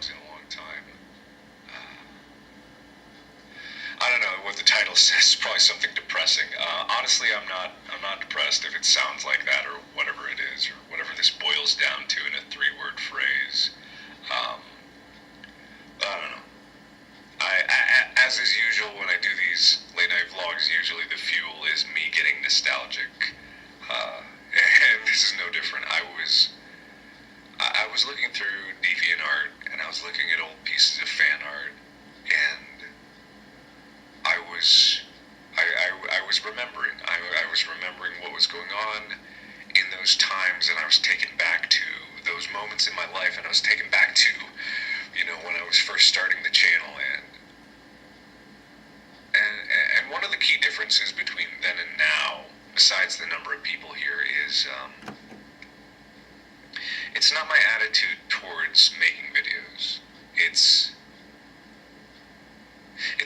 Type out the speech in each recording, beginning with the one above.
vlogs in a long time. I don't know what the title says. It's probably something depressing. Honestly, I'm not depressed if it sounds like that or whatever it is or whatever this boils down to in a 3-word phrase. I don't know. As is usual when I do these late night vlogs, usually the fuel is me getting nostalgic. And this is no different. I was looking through DeviantArt and I was looking at old pieces of fan art, and I was remembering. I was remembering what was going on in those times, and I was taken back to those moments in my life, and I was taken back to, when I was first starting the channel, and one of the key differences between then and now, besides the number of people here, is it's not my attitude towards making videos. It's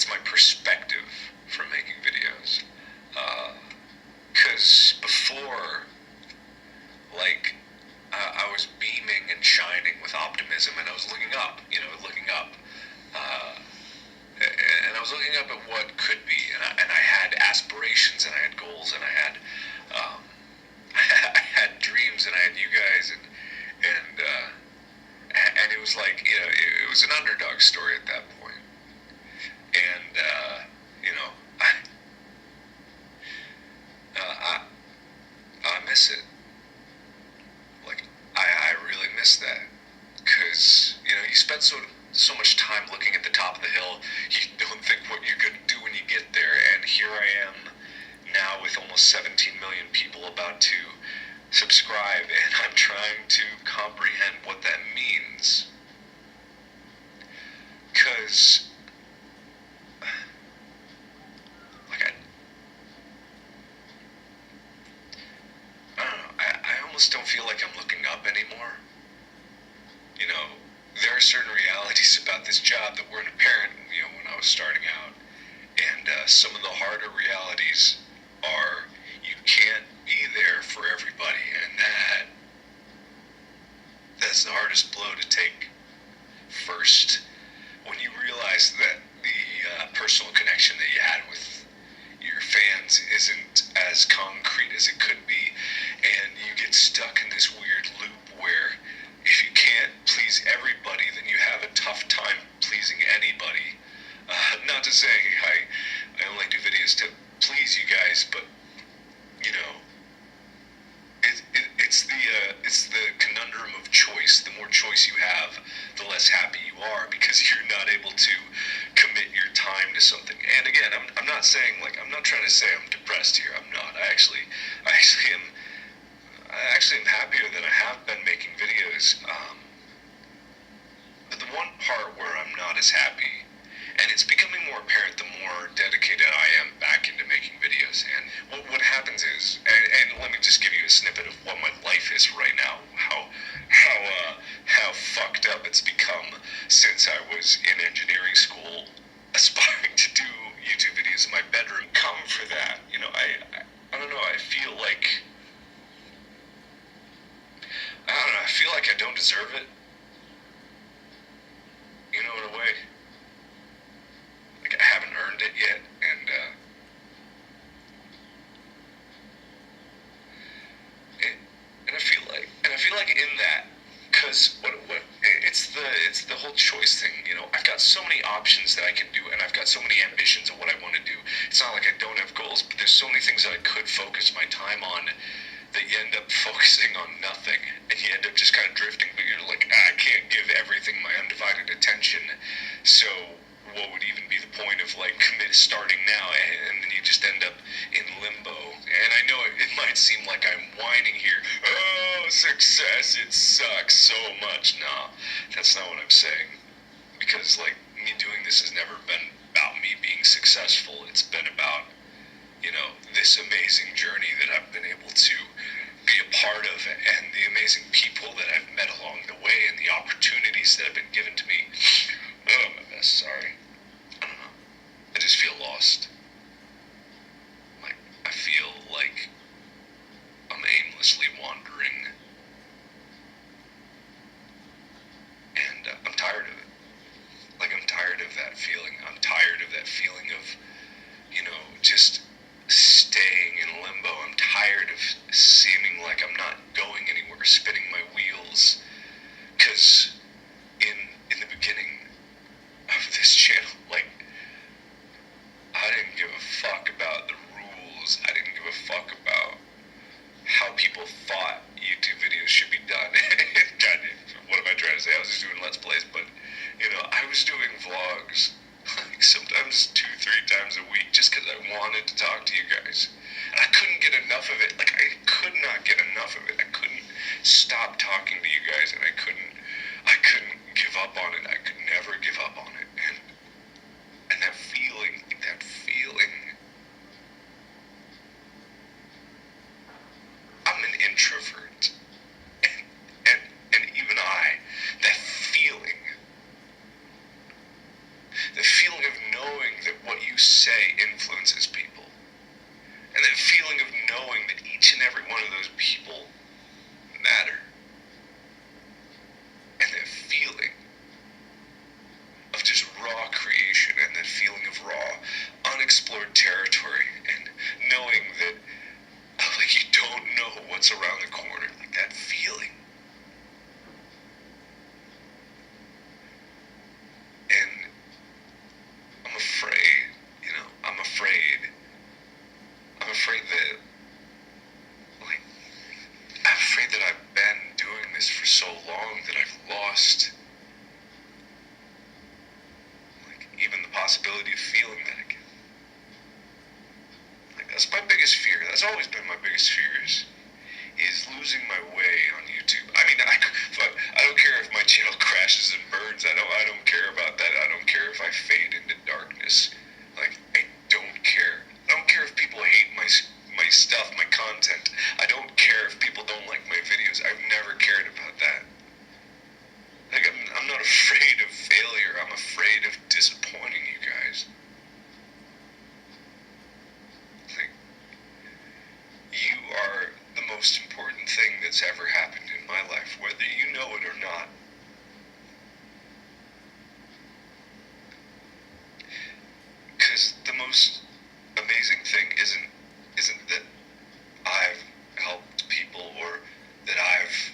my perspective from making videos. Because before, I was beaming and shining with optimism, and I was looking up, and I was looking up at what could be, and I had aspirations, and I had goals, and I had I had dreams, and I had you guys, and it was like, it was an underdog story at that point, and I miss it. I really miss that, because you spend so much time looking at the top of the hill, you don't think what you're going to do when you get there, and here I am now with almost 17 million people about to subscribe, and I'm trying to comprehend what that means, because I almost don't feel like I'm looking up anymore. There are certain realities about this job that weren't apparent, when I was starting out. And some of the harder realities are you can't be there for everybody, and that's the hardest blow to take first. When you realize that the personal connection that you had with your fans isn't as concrete as it could be, and you get stuck in this weird loop where if you can't please everybody, then you have a tough time pleasing anybody. Not to say I only do videos to please you guys, but it's the conundrum of choice. The more choice you have, the less happy you are, because you're not able to commit your time to something. And again, I'm not saying, I'm not trying to say I'm depressed here. I'm not. I actually am happier than I have been making videos. But the one part where I'm not as happy, and it's becoming more apparent the more dedicated I am back into making videos. And what happens is, and let me just give you a snippet of what my life is right now, how fucked up it's become since I was in engineering school, aspiring to do YouTube videos in my bedroom. Come for that, I don't know. I feel like I don't deserve it. In a way. I haven't earned it yet, and I feel like in that, because it's the whole choice thing. I've got so many options that I can do, and I've got so many ambitions of what I want to do. It's not like I don't have goals, but there's so many things that I could focus my time on that you end up focusing on nothing, and you end up just kind of drifting, but you're like, I can't give everything my undivided attention, so what would even be the point of starting now? And then you just end up in limbo. And I know it might seem like I'm whining here, oh, success, it sucks so much. No, that's not what I'm saying, because me doing this has never been about me being successful. It's been about this amazing journey that I've been able to be a part of, and the amazing people that I've met along the way, and the opportunities that have been given to me. Oh, my best, sorry. I don't know. I just feel lost. I feel like I'm aimlessly wandering, and I'm tired of it. talking to you guys, and I couldn't give up on it. I could never give up on it. And that feeling, I'm an introvert. And even that feeling, the feeling of knowing that what you say influences people, and that feeling of knowing that each and every one of those people matter, and that feeling of just raw creation, and that feeling of raw, unexplored territory, and knowing that like you don't know what's around the corner, like that feeling. And I'm afraid, I'm afraid that, I've been doing this for so long that I've lost, even the possibility of feeling that again. That's my biggest fear. That's always been my biggest fear is losing my way on YouTube. I mean, I don't care if my channel crashes and burns. I don't care about that. I don't care if I fade into darkness. I don't care. I don't care if people hate my stuff, my content. I don't care if people don't like my videos. I've never cared about that. I'm not afraid of failure. I'm afraid of disappointing you guys. You are the most important thing that's ever happened in my life, whether you know it or not. Because the most amazing thing isn't that I've helped people or that I've,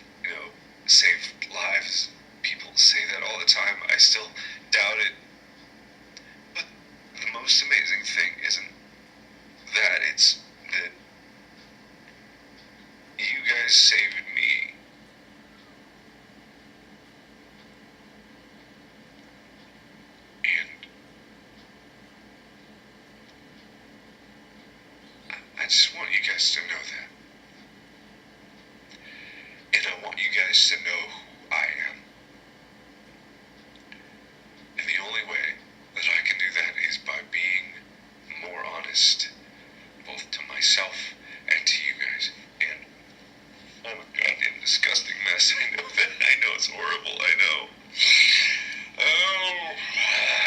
saved lives. People say that all the time. I still doubt it. But the most amazing thing isn't that, it's that you guys saved me. And I just want you guys to know that. And I want you guys to know who I am. And the only way that I can do that is by being more honest, both to myself and to you guys. And I'm a goddamn disgusting mess. I know that. I know it's horrible. I know. Oh,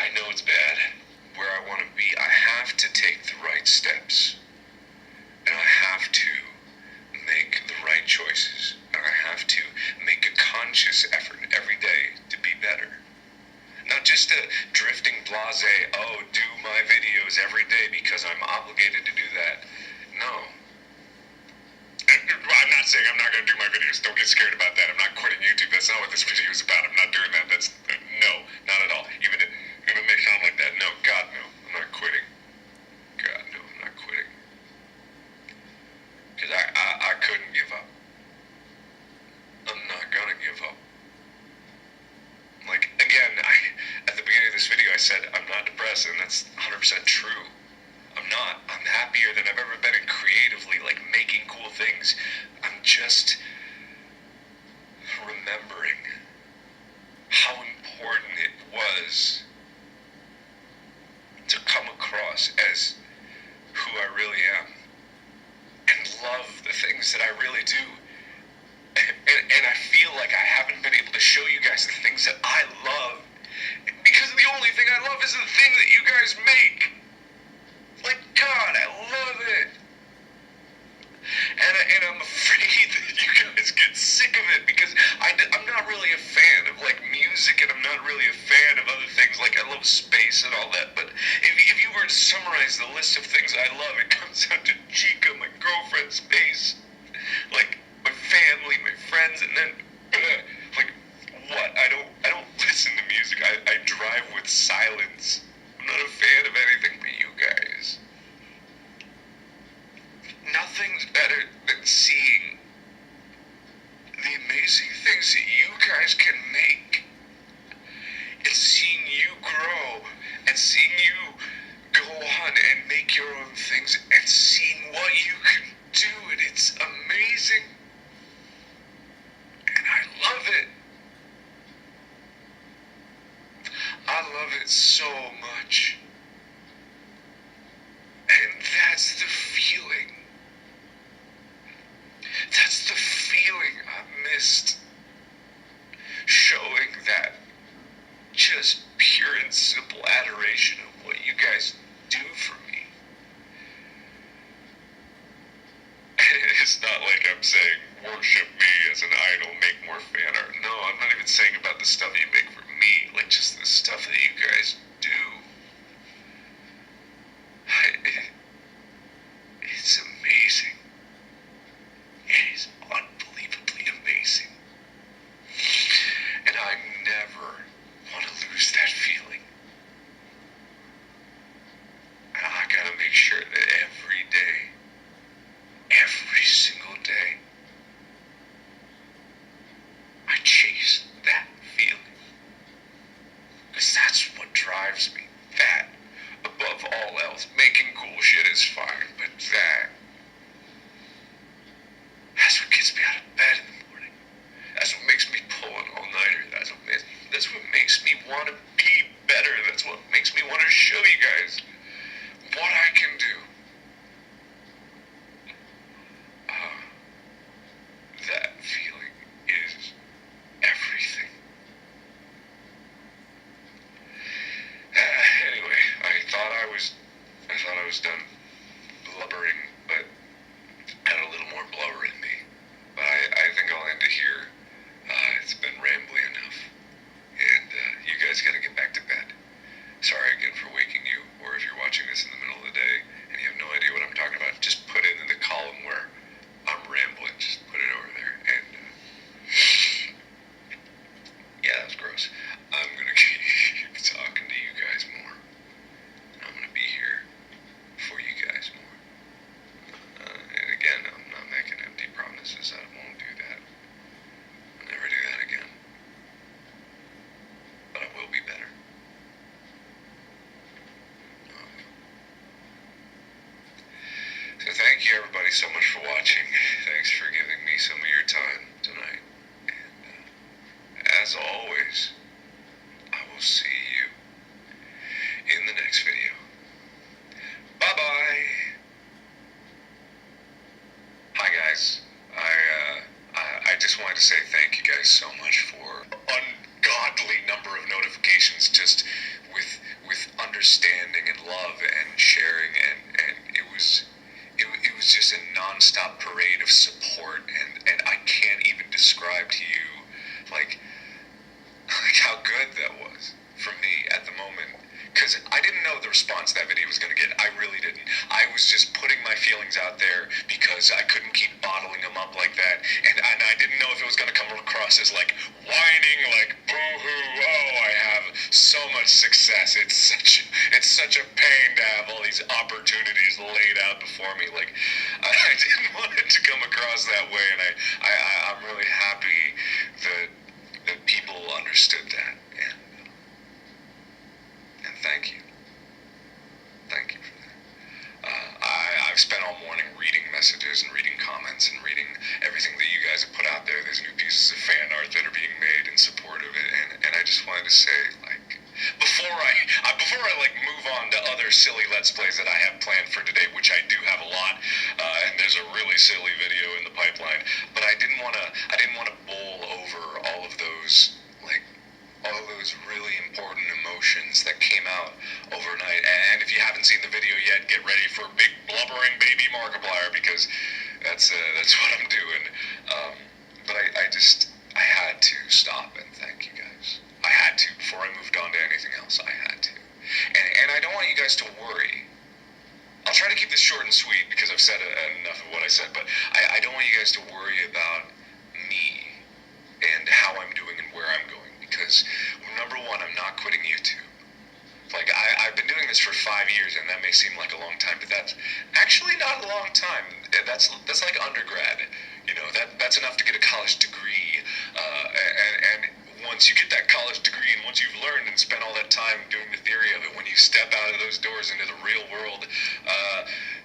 I know it's bad. Where I want to be, I have to take the right steps. And I have to make the right choices. And I have to make a conscious effort every day to be better. Not just a drifting blasé, do my videos every day because I'm obligated to do that. No. I'm not saying I'm not going to do my videos. Don't get scared about that. I'm not quitting YouTube. That's not what this video is about. I'm not doing that. No, not at all. Even if it may sound like that. No, God, no. I'm not quitting. God, no, I'm not quitting. Because I couldn't give up. I'm not going to give up. Again, at the beginning of this video, I said I'm not depressed, and that's 100% true. I'm not. I'm happier than I've ever been, and creatively, making cool things. I'm just remembering how important it was to come across as who I really am and love the things that I really do. And I feel like I haven't been able to show you guys the things that I love because the only thing I love is the thing that you guys make. God, I love it. And I'm afraid that you guys get sick of it because I'm not really a fan of music, and I'm not really a fan of other things. I love space and all that, but if you were to summarize the list of things I love, it comes down to Chica, my girlfriend, space, my family, my friends, and then what? I don't listen to music. I drive with silence. I'm not a fan of anything but you guys. Nothing's better than seeing the amazing things that you guys can make, and seeing you grow, and seeing you go on and make your own things, and seeing what you can do, and it's amazing. And I it so much. And that's the feeling. That's the feeling I missed. Showing that just pure and simple adoration of what you guys do for me. It's not like I'm saying worship me as an idol, make more fan art. No, I'm not even saying about the stuff you make for me, like just the stuff that you guys do. It's amazing. It is unbelievably amazing. And I never want to lose that feeling. And I gotta make sure that every day, every single day, I chase that feeling. Because that's what drives me. That, above all else, making cool shit is fine, but that's what gets me out of bed in the morning. That's what makes me pull an all-nighter. That's what makes me want to be better. That's what makes me want to show you guys what I can do. That feeling is everything. Anyway, I thought I was done blubbering, but I had a little more blubber in me. But I think I'll end it here. It's been rambly enough, and you guys gotta get back to bed. Sorry again for waking you, or if you're watching this in the middle of the day and you have no idea what I'm talking about, just put it in the column where I'm rambling. Just put it over there. And yeah, that was gross. I'm gonna keep talking to you guys more. I'm gonna be here for you guys more. And again, I'm not making empty promises. I won't do that. I'll never do that again. But I will be better. So thank you everybody so much for watching. Thanks for giving me some of your time tonight. And as always, I will see you in the next video. Bye-bye. Hi guys. I just wanted to say thank you guys so much for ungodly number of notifications, just with understanding and love and sharing, and it was just a non-stop parade of support, and I can't even describe to you like how good that was for me at the moment, because I didn't know the response that video was going to get. I really didn't. I was just putting my feelings out there because I couldn't keep bottling them up like that, and I didn't know if it was going to come across as like whining, like boo-hoo, oh, I have so much success. It's such a pain to have all these opportunities laid out before me. Like, I didn't want it to come across that way, and I'm really happy that people understood that, and thank you. Thank you for that. I've spent all morning reading messages and reading comments and reading everything that you guys have put out there. There's new pieces of fan art that are being made in support of it, and I just wanted to say, like, before I like move on to other silly Let's Plays that I have planned for today, which I do have a lot, and there's a really silly video in the pipeline, but I didn't want to bowl over all of those really important emotions that came out overnight. And if you haven't seen the video yet, get ready for big blubbering baby Markiplier, because that's what I'm doing. But I had to stop and thank you guys. I had to, before I moved on to anything else. I had to. And I don't want you guys to worry. I'll try to keep this short and sweet because I've said enough of what I said, but I don't want you guys to worry about me and how I'm doing and where I'm going, because number one, I'm not quitting YouTube. Like, I've been doing this for 5 years, and that may seem like a long time, but that's actually not a long time. That's like undergrad. You know, that's enough to get a college degree, and once you get that college degree, and once you've learned and spent all that time doing the theory of it, when you step out of those doors into the real world,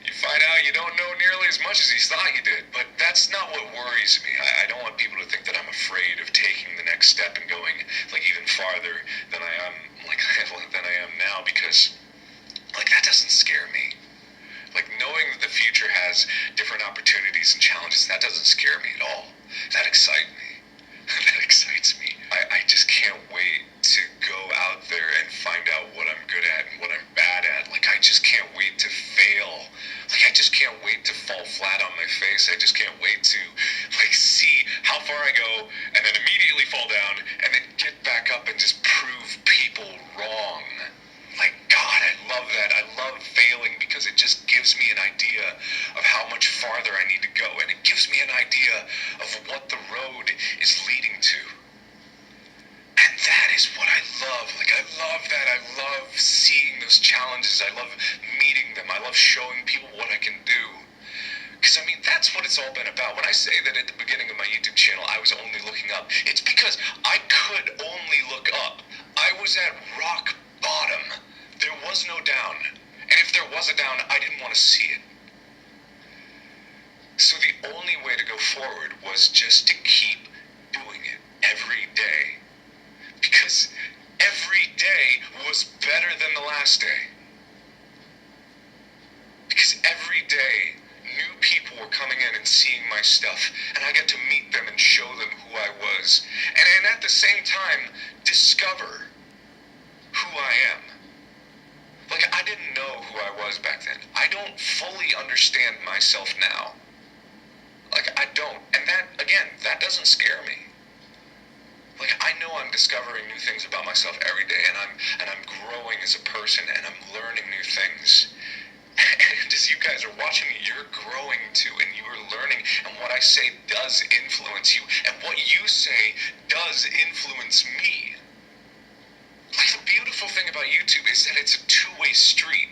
you find out you don't know nearly as much as you thought you did. But that's not what worries me. I don't want people to think that I'm afraid of taking the next step and going like even farther than I am like than I am now, because, like, that doesn't scare me. Like, knowing that the future has different opportunities and challenges, that doesn't scare me at all. That excites me. That excites me. I just can't wait to go out there and find out what I'm good at and what I'm bad at. Like, I just can't wait to fail. Like, I just can't wait to fall flat on my face. I just can't wait to, like, see how far I go and then immediately fall down and then get back up and just prove people wrong. Like, God, I love that. I love failing because it just gives me an idea of how much farther I need to go. And it gives me an idea of what the road is leading to. And that is what I love. Like, I love that. I love seeing those challenges. I love meeting them. I love showing people what I can do. Because, I mean, that's what it's all been about. When I say that at the beginning of my YouTube channel, I was only looking up, it's because I could only look up. I was at rock bottom. There was no down. And if there was a down, I didn't want to see it. So the only way to go forward was just to keep doing it every day. Because every day was better than the last day. Because every day, new people were coming in and seeing my stuff, and I got to meet them and show them who I was. And at the same time, discover who I am. Like, I didn't know who I was back then. I don't fully understand myself now. Like, I don't. And that, again, that doesn't scare me. Like, I know I'm discovering new things about myself every day, and I'm growing as a person, and I'm learning new things. And as you guys are watching me, you're growing too, and you are learning, and what I say does influence you, and what you say does influence me. Like, the beautiful thing about YouTube is that it's a two-way street.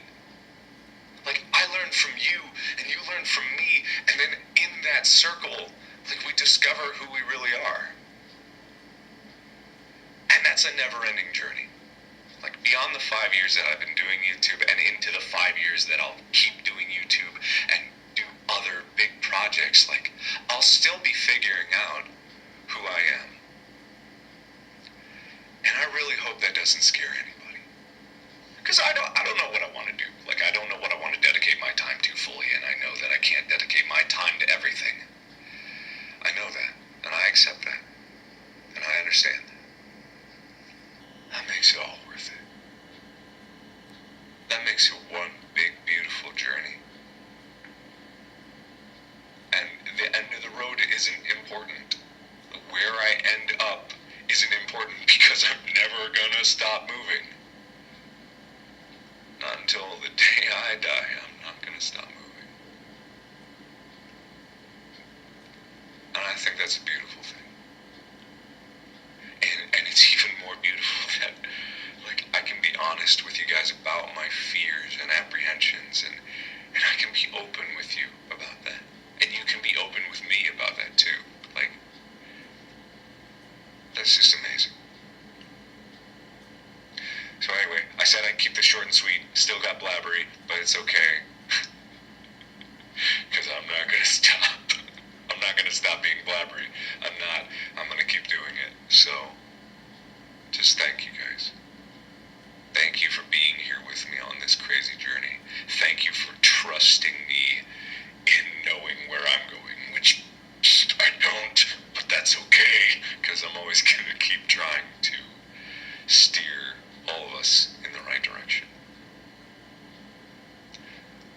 Like, I learn from you, and you learn from me, and then in that circle, like, we discover who we really are. And that's a never-ending journey. Like, beyond the 5 years that I've been doing YouTube, and into the 5 years that I'll keep doing YouTube, and do other big projects, like, I'll still be figuring out who I am. And I really hope that doesn't scare anybody. Because I don't know what I want to do. Like, I don't know what I want to dedicate my time to fully, and I know that I can't dedicate my time to everything. I know that, and I accept that, and I understand that. That makes it all worth it. That makes it one big, beautiful journey. And the end of the road isn't important. Where I end up isn't important because I'm never gonna stop moving. Not until the day I die, I'm not gonna stop moving. And I think that's a beautiful thing. And it's even more beautiful that, like, I can be honest with you guys about my fears and apprehensions, and I can be open with you about that. And you can be open with me about that too. Like, that's just amazing. So anyway, I said I'd keep this short and sweet. Still got blabbery, but it's okay. Because I'm not going to stop. I'm not going to stop being blabbery. I'm not. I'm going to keep doing it. So, just thank you guys. Thank you for being here with me on this crazy journey. Thank you for trusting me in knowing where I'm going, which I don't, but that's okay, because I'm always going to keep trying to steer all of us in the right direction.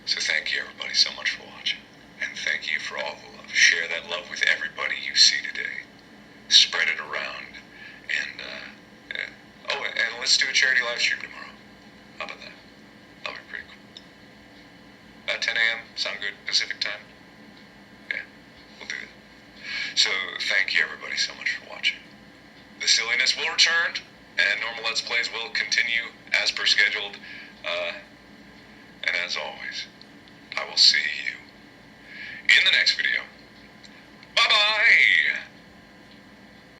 So thank you everybody so much for watching, and thank you for all the love. Share that love with everybody you see today. Spread it around, and oh, and let's do a charity live stream tomorrow. How about that? That'll be pretty cool. About 10 a.m. Sound good? Pacific time? Yeah, we'll do it. So thank you everybody so much for watching. The silliness will return, and normal Let's Plays will continue as per scheduled. And as always, I will see you in the next video. Bye-bye!